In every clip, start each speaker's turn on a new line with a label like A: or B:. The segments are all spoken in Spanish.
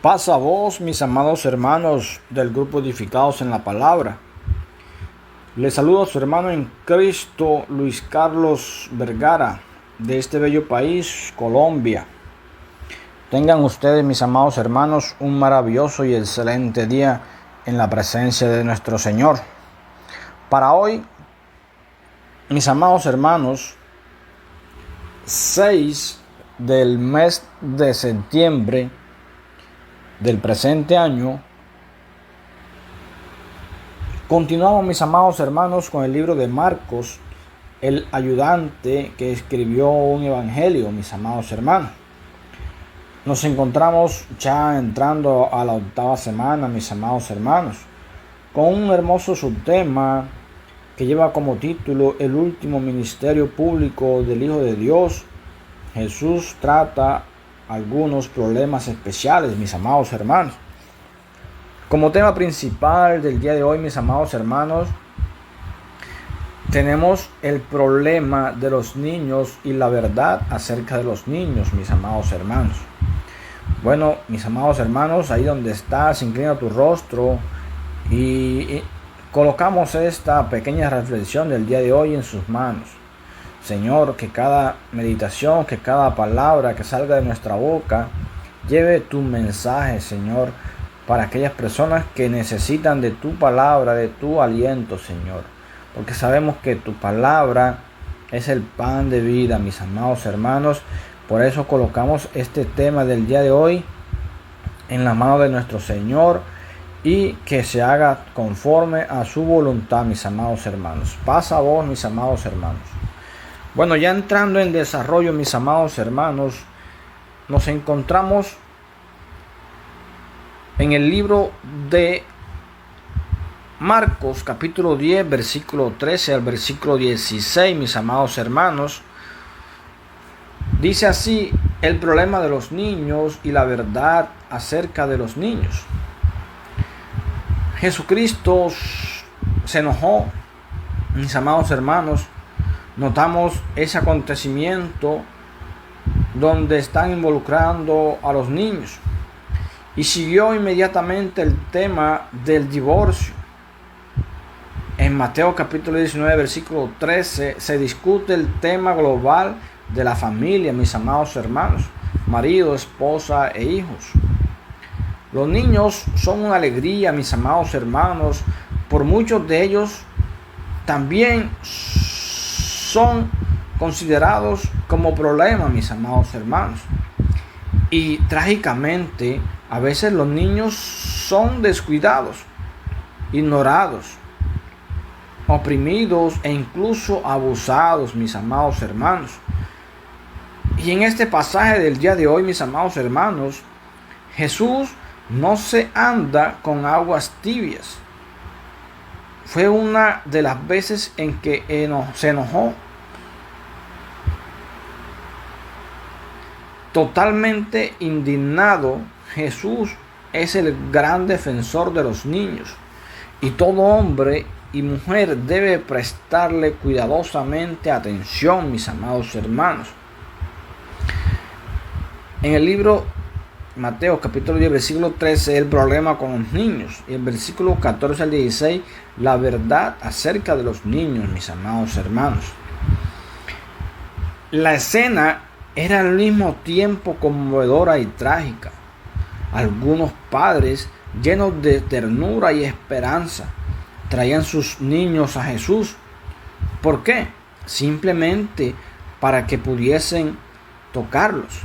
A: Paz a vos, mis amados hermanos del grupo Edificados en la Palabra. Les saludo a su hermano en Cristo, Luis Carlos Vergara, de este bello país, Colombia. Tengan ustedes, mis amados hermanos, un maravilloso y excelente día en la presencia de nuestro Señor. Para hoy, mis amados hermanos, 6 del mes de septiembre del presente año, continuamos, mis amados hermanos, con el libro de Marcos, el ayudante que escribió un evangelio, mis amados hermanos. Nos encontramos ya entrando a la 8ª semana, mis amados hermanos, con un hermoso subtema que lleva como título el último ministerio público del Hijo de Dios. Jesús trata algunos problemas especiales, mis amados hermanos. Como tema principal del día de hoy, mis amados hermanos, tenemos el problema de los niños y la verdad acerca de los niños, mis amados hermanos. Bueno, mis amados hermanos, ahí donde estás, inclina tu rostro y colocamos esta pequeña reflexión del día de hoy en sus manos. Señor, que cada meditación, que cada palabra que salga de nuestra boca lleve tu mensaje, Señor, para aquellas personas que necesitan de tu palabra, de tu aliento, Señor. Porque sabemos que tu palabra es el pan de vida, mis amados hermanos. Por eso colocamos este tema del día de hoy en la mano de nuestro Señor y que se haga conforme a su voluntad, mis amados hermanos. Paz a vos, mis amados hermanos. Bueno, ya entrando en desarrollo, mis amados hermanos, nos encontramos en el libro de Marcos, capítulo 10, versículo 13 al versículo 16, mis amados hermanos. Dice así: el problema de los niños y la verdad acerca de los niños. Jesucristo se enojó, mis amados hermanos. Notamos ese acontecimiento donde están involucrando a los niños. Y siguió inmediatamente el tema del divorcio. En Mateo capítulo 19, versículo 13, se discute el tema global de la familia, mis amados hermanos, marido, esposa e hijos. Los niños son una alegría, mis amados hermanos. Por muchos de ellos también son considerados como problemas, mis amados hermanos. Y trágicamente, a veces los niños son descuidados, ignorados, oprimidos e incluso abusados, mis amados hermanos. Y en este pasaje del día de hoy, mis amados hermanos, Jesús no se anda con aguas tibias. Fue una de las veces en que se enojó. Totalmente indignado, Jesús es el gran defensor de los niños. Y todo hombre y mujer debe prestarle cuidadosamente atención, mis amados hermanos. En el libro Mateo capítulo 10, versículo 13, el problema con los niños. Y el versículo 14 al 16, la verdad acerca de los niños, mis amados hermanos. La escena era al mismo tiempo conmovedora y trágica. Algunos padres, llenos de ternura y esperanza, traían sus niños a Jesús. ¿Por qué? Simplemente para que pudiesen tocarlos.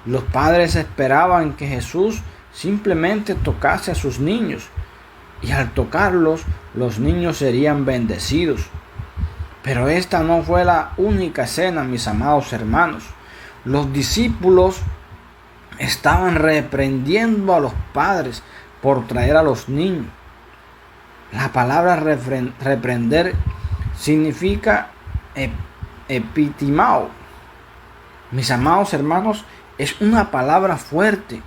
A: Los padres esperaban que Jesús simplemente tocase a sus niños, y al tocarlos, los niños serían bendecidos. Pero esta no fue la única escena, mis amados hermanos. Los discípulos estaban reprendiendo a los padres por traer a los niños. La palabra reprender significa epitimao. Mis amados hermanos, es una palabra fuerte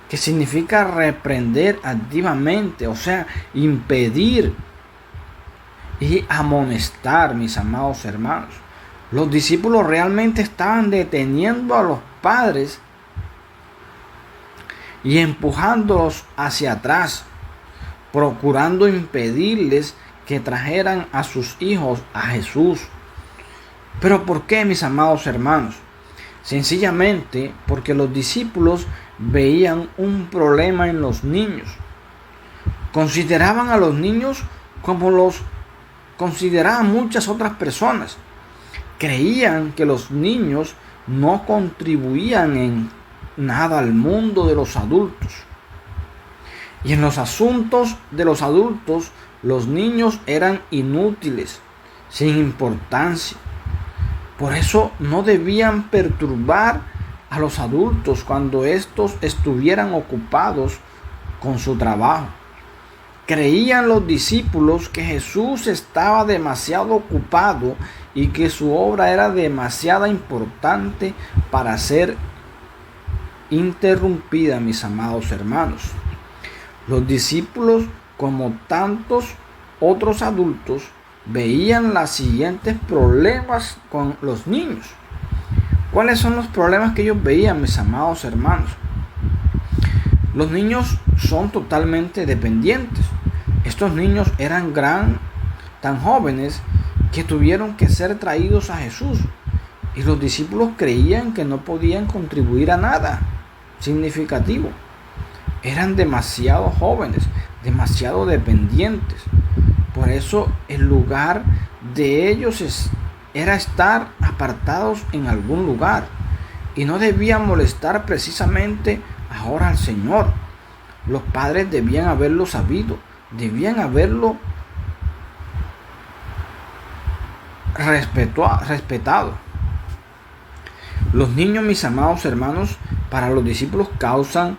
A: que significa reprender activamente, o sea, impedir y amonestar, mis amados hermanos. Los discípulos realmente estaban deteniendo a los padres y empujándolos hacia atrás, procurando impedirles que trajeran a sus hijos a Jesús. ¿Pero por qué, mis amados hermanos? Sencillamente porque los discípulos veían un problema en los niños. Consideraban a los niños como los consideraban muchas otras personas. Creían que los niños no contribuían en nada al mundo de los adultos. Y en los asuntos de los adultos, los niños eran inútiles, sin importancia. Por eso no debían perturbar a los adultos cuando estos estuvieran ocupados con su trabajo. Creían los discípulos que Jesús estaba demasiado ocupado y que su obra era demasiado importante para ser interrumpida, mis amados hermanos. Los discípulos, como tantos otros adultos, veían los siguientes problemas con los niños. ¿Cuáles son los problemas que ellos veían, mis amados hermanos? Los niños son totalmente dependientes. Estos niños eran tan jóvenes que tuvieron que ser traídos a Jesús. Y los discípulos creían que no podían contribuir a nada significativo. Eran demasiado jóvenes, demasiado dependientes. Por eso el lugar de ellos era estar apartados en algún lugar. Y no debían molestar precisamente ahora al Señor. Los padres debían haberlo sabido, debían haberlo respetado. Los niños, mis amados hermanos, para los discípulos causan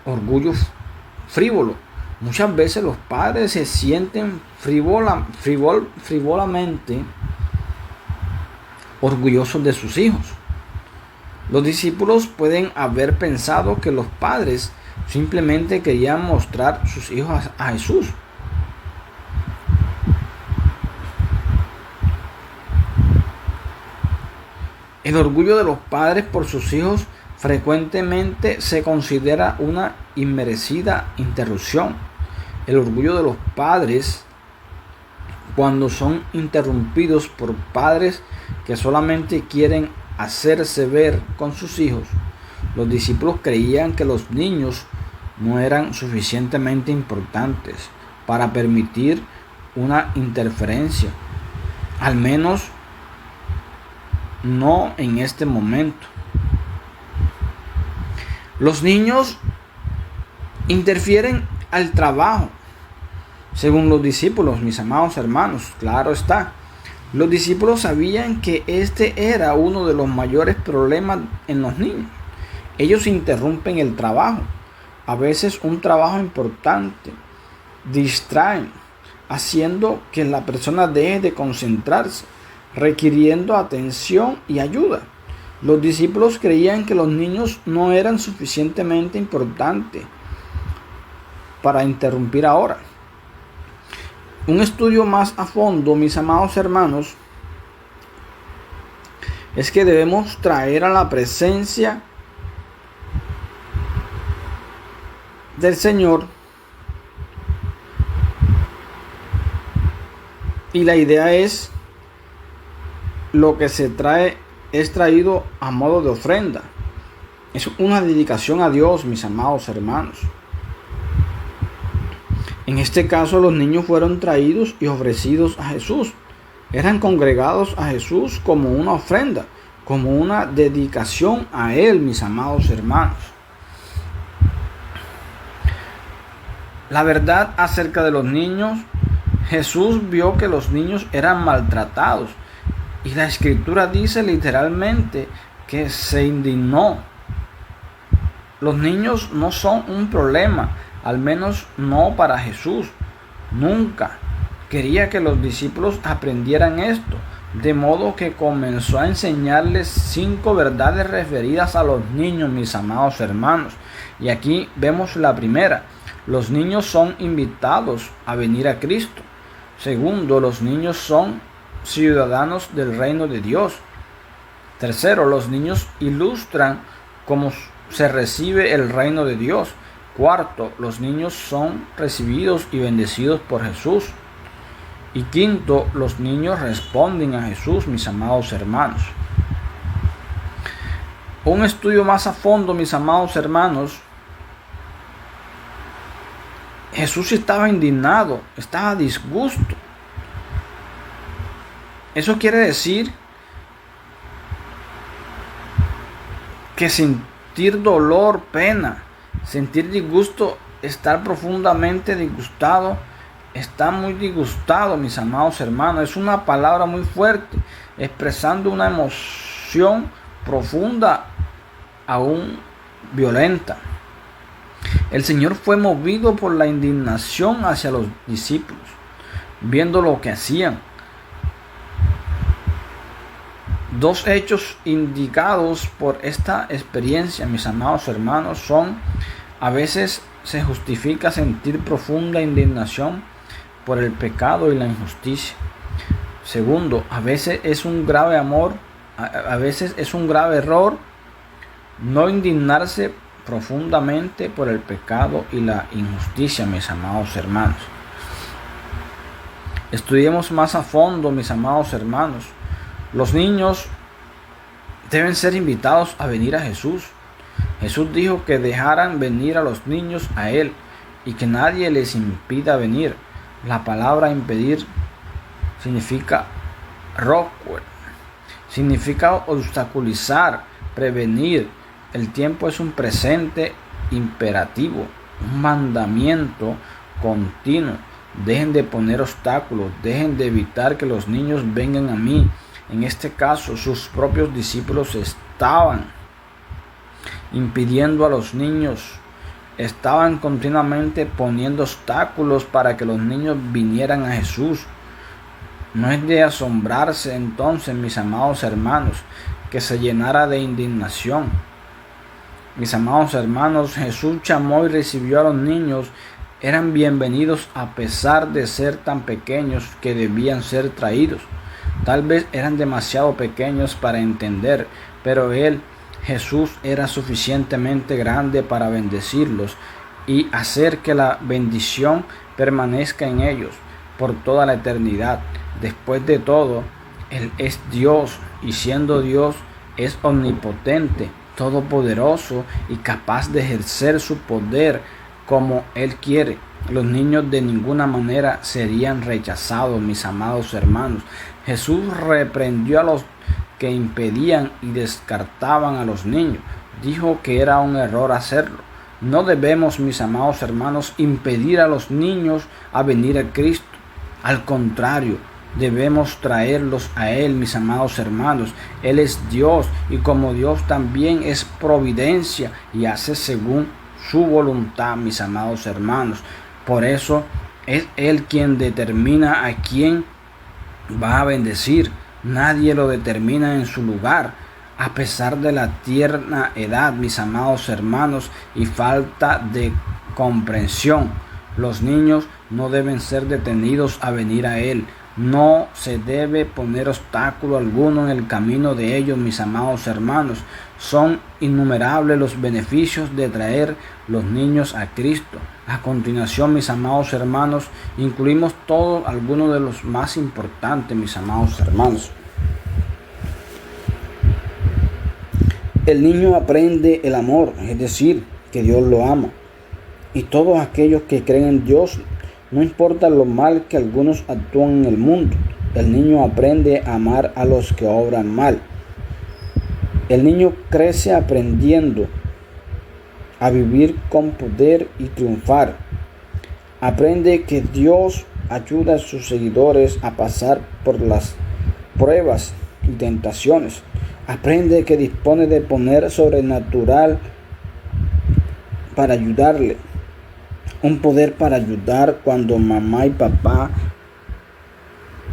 A: orgullo frívolo. Muchas veces los padres se sienten frívolamente orgullosos de sus hijos. Los discípulos pueden haber pensado que los padres simplemente querían mostrar sus hijos a Jesús. El orgullo de los padres por sus hijos frecuentemente se considera una inmerecida interrupción. El orgullo de los padres, cuando son interrumpidos por padres que solamente quieren hacerse ver con sus hijos. Los discípulos creían que los niños no eran suficientemente importantes para permitir una interferencia, al menos no en este momento. Los niños interfieren al trabajo, según los discípulos, mis amados hermanos, claro está. Los discípulos sabían que este era uno de los mayores problemas en los niños. Ellos interrumpen el trabajo, a veces un trabajo importante, distraen, haciendo que la persona deje de concentrarse, requiriendo atención y ayuda. Los discípulos creían que los niños no eran suficientemente importantes para interrumpir ahora. Un estudio más a fondo, mis amados hermanos, es que debemos traer a la presencia del Señor, y la idea es lo que se trae es traído a modo de ofrenda. Es una dedicación a Dios, mis amados hermanos. En este caso, los niños fueron traídos y ofrecidos a Jesús. Eran congregados a Jesús como una ofrenda, como una dedicación a Él, mis amados hermanos. La verdad acerca de los niños, Jesús vio que los niños eran maltratados. Y la Escritura dice literalmente que se indignó. Los niños no son un problema, al menos no para Jesús. Nunca quería que los discípulos aprendieran esto, de modo que comenzó a enseñarles 5 verdades referidas a los niños, mis amados hermanos. Y aquí vemos la primera. Los niños son invitados a venir a Cristo. Segundo, los niños son ciudadanos del reino de Dios. Tercero, los niños ilustran cómo se recibe el reino de Dios. Cuarto, los niños son recibidos y bendecidos por Jesús. Y quinto, los niños responden a Jesús, mis amados hermanos. Un estudio más a fondo, mis amados hermanos. Jesús estaba indignado, estaba a disgusto. Eso quiere decir que sentir dolor, pena, sentir disgusto, estar profundamente disgustado, está muy disgustado, mis amados hermanos. Es una palabra muy fuerte, expresando una emoción profunda, aún violenta. El Señor fue movido por la indignación hacia los discípulos, viendo lo que hacían. Dos hechos indicados por esta experiencia, mis amados hermanos, son: a veces se justifica sentir profunda indignación por el pecado y la injusticia. Segundo, a veces es un grave error no indignarse profundamente por el pecado y la injusticia, mis amados hermanos. Estudiemos más a fondo, mis amados hermanos. Los niños deben ser invitados a venir a Jesús. Jesús dijo que dejaran venir a los niños a Él y que nadie les impida venir. La palabra impedir significa roquer, significa obstaculizar, prevenir. El tiempo es un presente imperativo, un mandamiento continuo. Dejen de poner obstáculos, dejen de evitar que los niños vengan a mí. En este caso, sus propios discípulos estaban impidiendo a los niños, estaban continuamente poniendo obstáculos para que los niños vinieran a Jesús. No es de asombrarse entonces, mis amados hermanos, que se llenara de indignación. Mis amados hermanos, Jesús llamó y recibió a los niños. Eran bienvenidos a pesar de ser tan pequeños que debían ser traídos. Tal vez eran demasiado pequeños para entender, pero Jesús, era suficientemente grande para bendecirlos y hacer que la bendición permanezca en ellos por toda la eternidad. Después de todo, Él es Dios, y siendo Dios es omnipotente, todopoderoso y capaz de ejercer su poder como Él quiere. Los niños de ninguna manera serían rechazados, mis amados hermanos. Jesús reprendió a los que impedían y descartaban a los niños. Dijo que era un error hacerlo. No debemos, mis amados hermanos, impedir a los niños a venir a Cristo. Al contrario, debemos traerlos a Él, mis amados hermanos. Él es Dios, y como Dios también es providencia y hace según su voluntad, mis amados hermanos. Por eso es Él quien determina a quién va a bendecir. Nadie lo determina en su lugar. A pesar de la tierna edad, mis amados hermanos, y falta de comprensión, los niños no deben ser detenidos a venir a Él. No se debe poner obstáculo alguno en el camino de ellos, mis amados hermanos. Son innumerables los beneficios de traer los niños a Cristo. A continuación, mis amados hermanos, incluimos todos algunos de los más importantes, mis amados hermanos. El niño aprende el amor, es decir, que Dios lo ama. Y todos aquellos que creen en Dios, no importa lo mal que algunos actúan en el mundo, el niño aprende a amar a los que obran mal. El niño crece aprendiendo a vivir con poder y triunfar. Aprende que Dios ayuda a sus seguidores a pasar por las pruebas y tentaciones. Aprende que dispone de poder sobrenatural para ayudarle. Un poder para ayudar cuando mamá y papá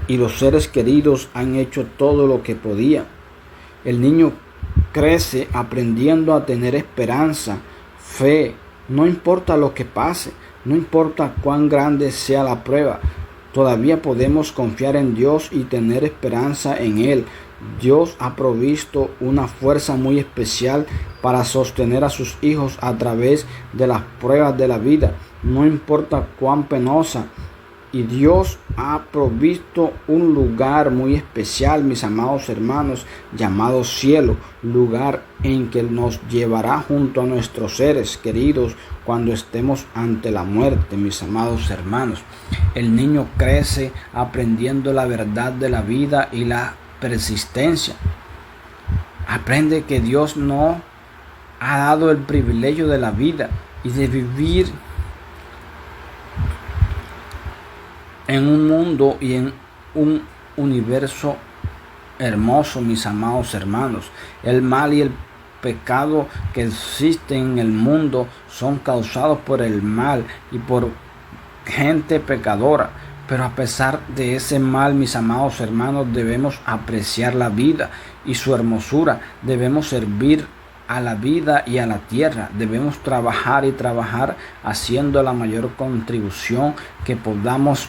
A: y los seres queridos han hecho todo lo que podían. El niño crece aprendiendo a tener esperanza, fe. No importa lo que pase, no importa cuán grande sea la prueba, todavía podemos confiar en Dios y tener esperanza en Él. Dios ha provisto una fuerza muy especial para sostener a sus hijos a través de las pruebas de la vida, no importa cuán penosa. Y Dios ha provisto un lugar muy especial, mis amados hermanos, llamado cielo, lugar en que nos llevará junto a nuestros seres queridos cuando estemos ante la muerte, mis amados hermanos. El niño crece aprendiendo la verdad de la vida y la persistencia. Aprende que Dios no ha dado el privilegio de la vida y de vivir en un mundo y en un universo hermoso, mis amados hermanos. El mal y el pecado que existen en el mundo son causados por el mal y por gente pecadora. Pero a pesar de ese mal, mis amados hermanos, debemos apreciar la vida y su hermosura. Debemos servir a la vida y a la tierra. Debemos trabajar y trabajar haciendo la mayor contribución que podamos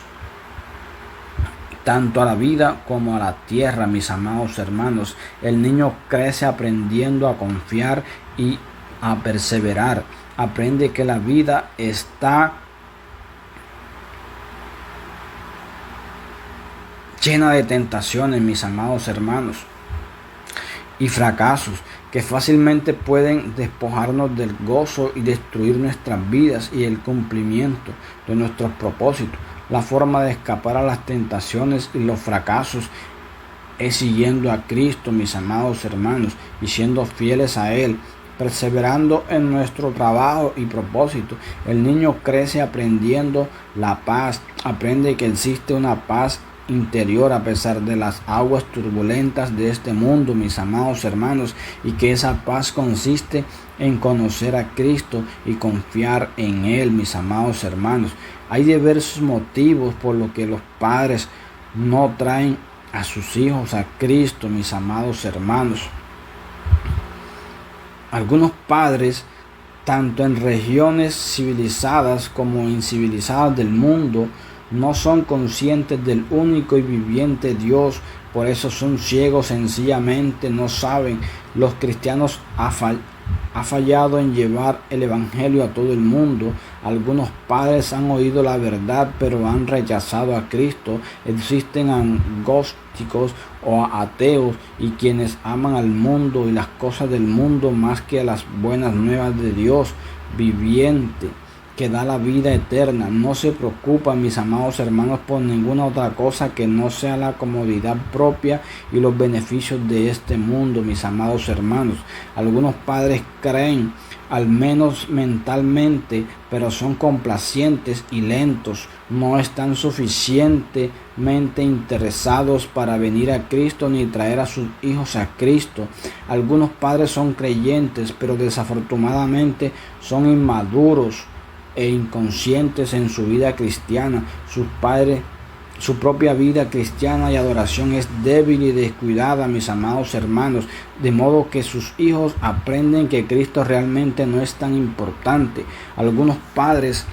A: tanto a la vida como a la tierra, mis amados hermanos. El niño crece aprendiendo a confiar y a perseverar. Aprende que la vida está llena de tentaciones, mis amados hermanos, y fracasos que fácilmente pueden despojarnos del gozo y destruir nuestras vidas y el cumplimiento de nuestros propósitos. La forma de escapar a las tentaciones y los fracasos es siguiendo a Cristo, mis amados hermanos, y siendo fieles a Él, perseverando en nuestro trabajo y propósito. El niño crece aprendiendo la paz, aprende que existe una paz interior a pesar de las aguas turbulentas de este mundo, mis amados hermanos, y que esa paz consiste en conocer a Cristo y confiar en Él, mis amados hermanos. Hay diversos motivos por los que los padres no traen a sus hijos a Cristo, mis amados hermanos. Algunos padres, tanto en regiones civilizadas como incivilizadas del mundo, no son conscientes del único y viviente Dios, por eso son ciegos, sencillamente no saben. Los cristianos ha fallado en llevar el evangelio a todo el mundo. Algunos padres han oído la verdad pero han rechazado a Cristo. Existen agnósticos o ateos y quienes aman al mundo y las cosas del mundo más que a las buenas nuevas de Dios viviente, que da la vida eterna. No se preocupan, mis amados hermanos, por ninguna otra cosa que no sea la comodidad propia y los beneficios de este mundo, mis amados hermanos. Algunos padres creen, al menos mentalmente, pero son complacientes y lentos. No están suficientemente interesados para venir a Cristo ni traer a sus hijos a Cristo. Algunos padres son creyentes, pero desafortunadamente son inmaduros e inconscientes en su vida cristiana. Su propia vida cristiana y adoración es débil y descuidada, mis amados hermanos, de modo que sus hijos aprenden que Cristo realmente no es tan importante. Algunos padres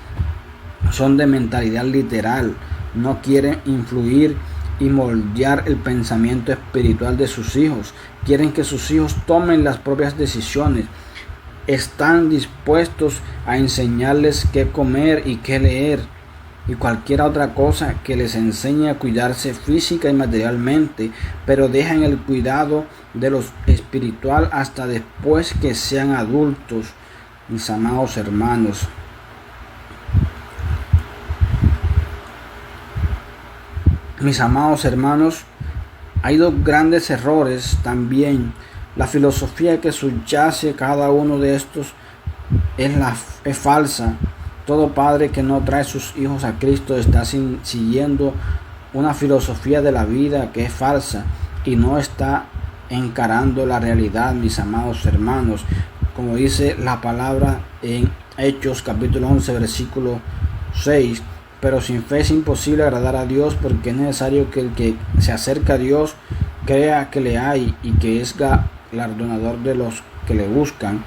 A: son de mentalidad literal, no quieren influir y moldear el pensamiento espiritual de sus hijos, quieren que sus hijos tomen las propias decisiones. Están dispuestos a enseñarles qué comer y qué leer y cualquier otra cosa que les enseñe a cuidarse física y materialmente, pero dejan el cuidado de lo espiritual hasta después que sean adultos, mis amados hermanos. Mis amados hermanos, hay dos grandes errores también. La filosofía que subyace cada uno de estos es falsa. Todo padre que no trae sus hijos a Cristo está siguiendo una filosofía de la vida que es falsa y no está encarando la realidad, mis amados hermanos. Como dice la palabra en Hechos capítulo 11 versículo 6, pero sin fe es imposible agradar a Dios, porque es necesario que el que se acerca a Dios crea que le hay y que es galardonador de los que le buscan.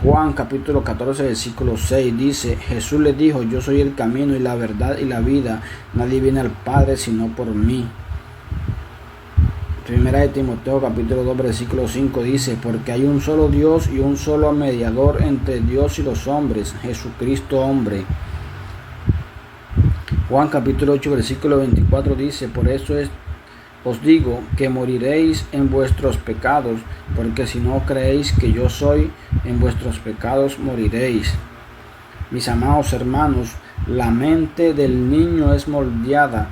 A: Juan capítulo 14 versículo 6 dice: Jesús le dijo: yo soy el camino y la verdad y la vida, nadie viene al Padre sino por mí. Primera de Timoteo capítulo 2 versículo 5 dice: porque hay un solo Dios y un solo mediador entre Dios y los hombres, Jesucristo hombre. Juan capítulo 8 versículo 24 dice: por eso os digo que moriréis en vuestros pecados, porque si no creéis que yo soy, en vuestros pecados moriréis. Mis amados hermanos, la mente del niño es moldeada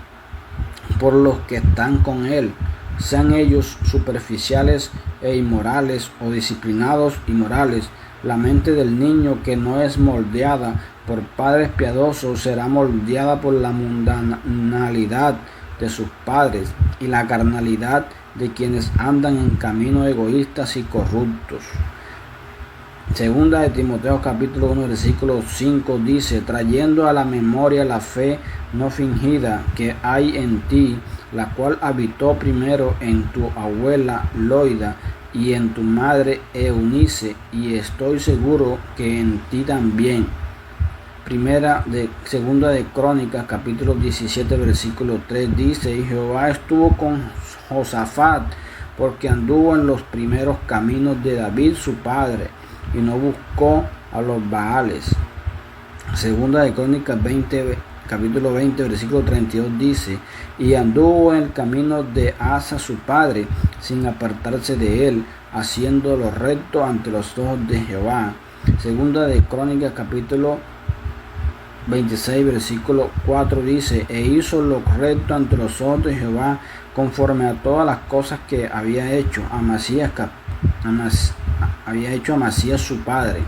A: por los que están con él, sean ellos superficiales e inmorales o disciplinados y morales. La mente del niño que no es moldeada por padres piadosos será moldeada por la mundanalidad de sus padres y la carnalidad de quienes andan en caminos egoístas y corruptos. Segunda de Timoteo capítulo 1 versículo 5 dice: trayendo a la memoria la fe no fingida que hay en ti, la cual habitó primero en tu abuela Loida y en tu madre Eunice, y estoy seguro que en ti también. Segunda de Crónicas capítulo 17 versículo 3 dice: y Jehová estuvo con Josafat, porque anduvo en los primeros caminos de David su padre, y no buscó a los Baales. Segunda de Crónicas capítulo 20 versículo 32 dice: y anduvo en el camino de Asa su padre, sin apartarse de él, haciendo lo recto ante los ojos de Jehová. Segunda de Crónicas capítulo 26 versículo 4 dice: e hizo lo recto ante los ojos de Jehová, conforme a todas las cosas que había hecho Amasías su padre.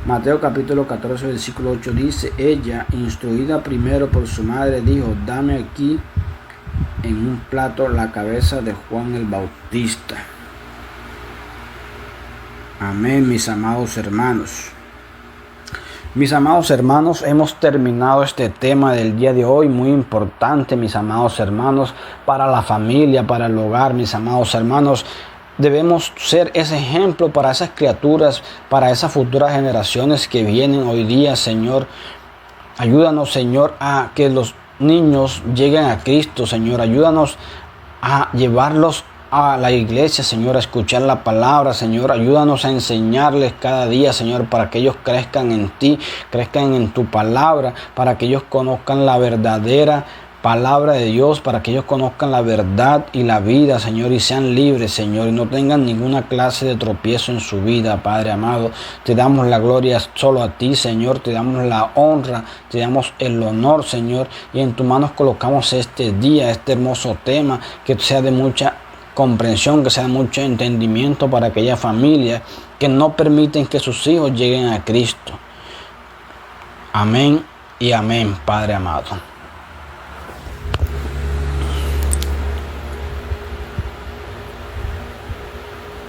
A: Mateo capítulo 14 versículo 8 dice: ella, instruida primero por su madre, dijo: dame aquí en un plato la cabeza de Juan el Bautista. Amén, mis amados hermanos. Mis amados hermanos, hemos terminado este tema del día de hoy, muy importante, mis amados hermanos, para la familia, para el hogar, mis amados hermanos. Debemos ser ese ejemplo para esas criaturas, para esas futuras generaciones que vienen hoy día, Señor. Ayúdanos, Señor, a que los niños lleguen a Cristo, Señor. Ayúdanos a llevarlos a la iglesia, Señor, a escuchar la palabra, Señor. Ayúdanos a enseñarles cada día, Señor, para que ellos crezcan en ti, crezcan en tu palabra, para que ellos conozcan la verdadera palabra de Dios, para que ellos conozcan la verdad y la vida, Señor, y sean libres, Señor, y no tengan ninguna clase de tropiezo en su vida, Padre amado. Te damos la gloria solo a ti, Señor, te damos la honra, te damos el honor, Señor, y en tus manos colocamos este día, este hermoso tema, que sea de mucha comprensión, que sea de mucho entendimiento para aquellas familias que no permiten que sus hijos lleguen a Cristo. Amén y amén, Padre amado.